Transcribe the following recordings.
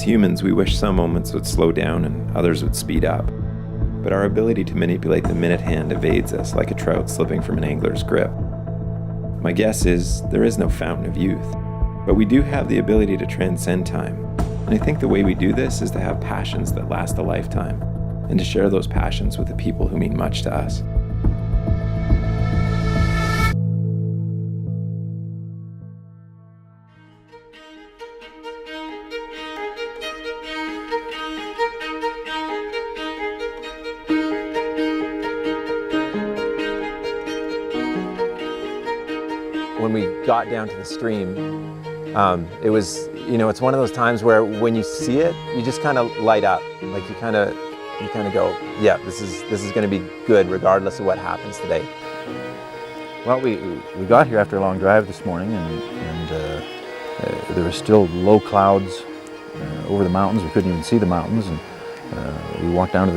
As humans, we wish some moments would slow down and others would speed up. But our ability to manipulate the minute hand evades us like a trout slipping from an angler's grip. My guess is there is no fountain of youth, but we do have the ability to transcend time. And I think the way we do this is to have passions that last a lifetime, and to share those passions with the people who mean much to us. When we got down to the stream, it was, it's one of those times where when you see it, you just kind of light up. Like you kind of go, yeah, this is going to be good regardless of what happens today. Well, we got here after a long drive this morning, and there were still low clouds over the mountains. We couldn't even see the mountains, and we walked down to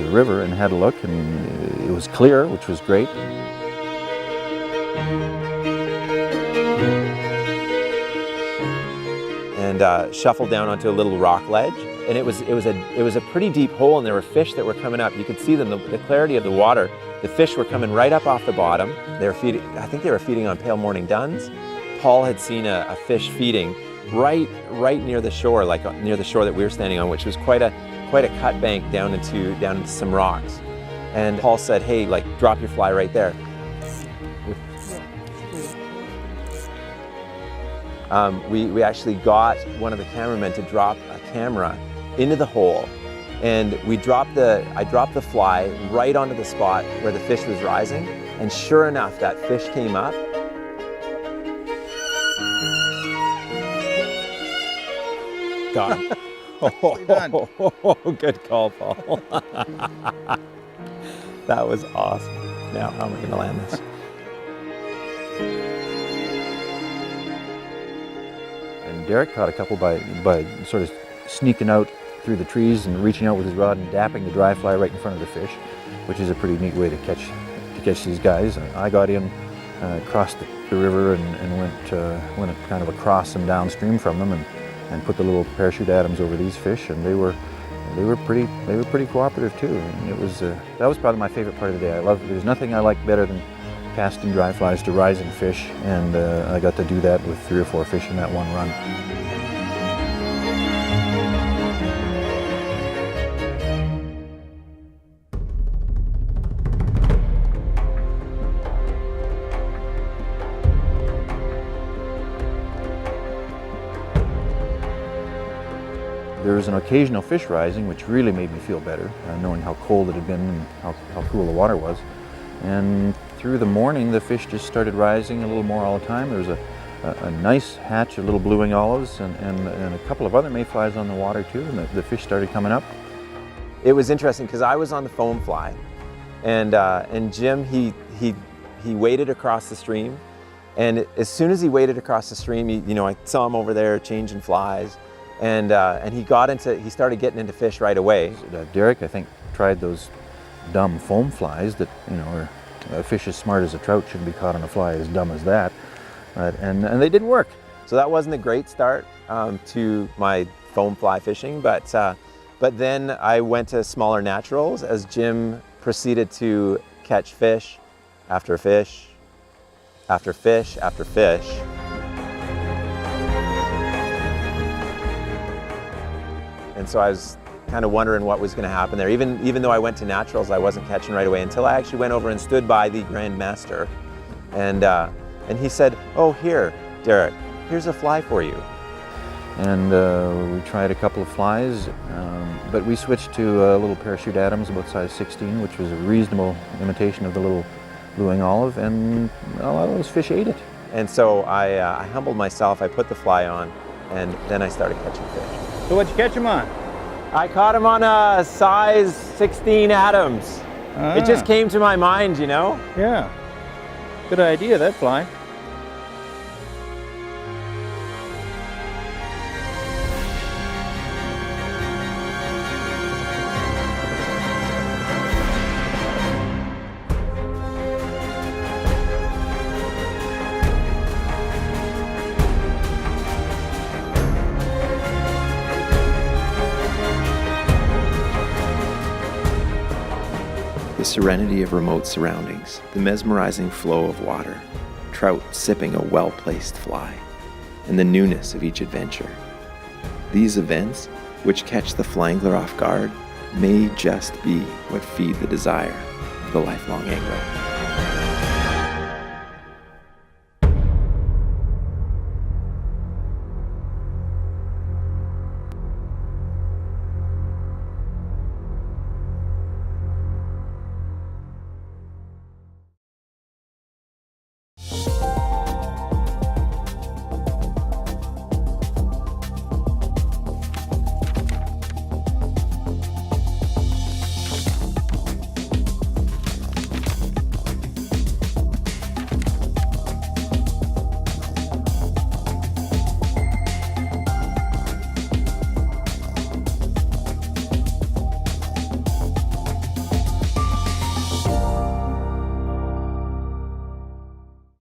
the river and had a look, and it was clear, which was great. And shuffled down onto a little rock ledge, and it was a pretty deep hole, and there were fish that were coming up. You could see them, the clarity of the water. The fish were coming right up off the bottom. They were feeding. I think they were feeding on pale morning duns. Paul had seen a fish feeding right near the shore, like near the shore that we were standing on, which was quite a cut bank down into some rocks. And Paul said, "Hey, like drop your fly right there." We actually got one of the cameramen to drop a camera into the hole, and I dropped the fly right onto the spot where the fish was rising, and sure enough, that fish came up. Got him. Oh, good call, Paul. That was awesome. Now, how am I going to land this? And Derek caught a couple by sort of sneaking out through the trees and reaching out with his rod and dapping the dry fly right in front of the fish, which is a pretty neat way to catch these guys. I got in, crossed the river and went kind of across and downstream from them and put the little parachute Adams over these fish, and they were pretty cooperative too. And that was probably my favorite part of the day. There's nothing I like better than casting dry flies to rising fish, and I got to do that with 3 or 4 fish in that one run. There was an occasional fish rising, which really made me feel better, knowing how cold it had been and how cool the water was. And through the morning, the fish just started rising a little more all the time. There was a nice hatch of little blue-wing olives and a couple of other mayflies on the water too, and the fish started coming up. It was interesting because I was on the foam fly, and Jim he waded across the stream, and as soon as he waded across the stream, I saw him over there changing flies, and he started getting into fish right away. Derek, I think, tried those dumb foam flies that, are a fish as smart as a trout shouldn't be caught on a fly as dumb as that, and they didn't work. So that wasn't a great start to my foam fly fishing, but then I went to smaller naturals as Jim proceeded to catch fish after fish after fish after fish. And so I was kind of wondering what was going to happen there. Even though I went to naturals, I wasn't catching right away until I actually went over and stood by the Grand Master, and he said, "Oh, here, Derek, here's a fly for you." And we tried a couple of flies, but we switched to a little parachute Adams about size 16, which was a reasonable imitation of the little blue-wing olive, and a lot of those fish ate it. And so I humbled myself, I put the fly on, and then I started catching fish. So what'd you catch him on? I caught him on a size 16 Adams. It just came to my mind, Yeah. Good idea, that fly. serenity of remote surroundings, the mesmerizing flow of water, trout sipping a well-placed fly, and the newness of each adventure. These events, which catch the flangler off guard, may just be what feed the desire of the lifelong angler.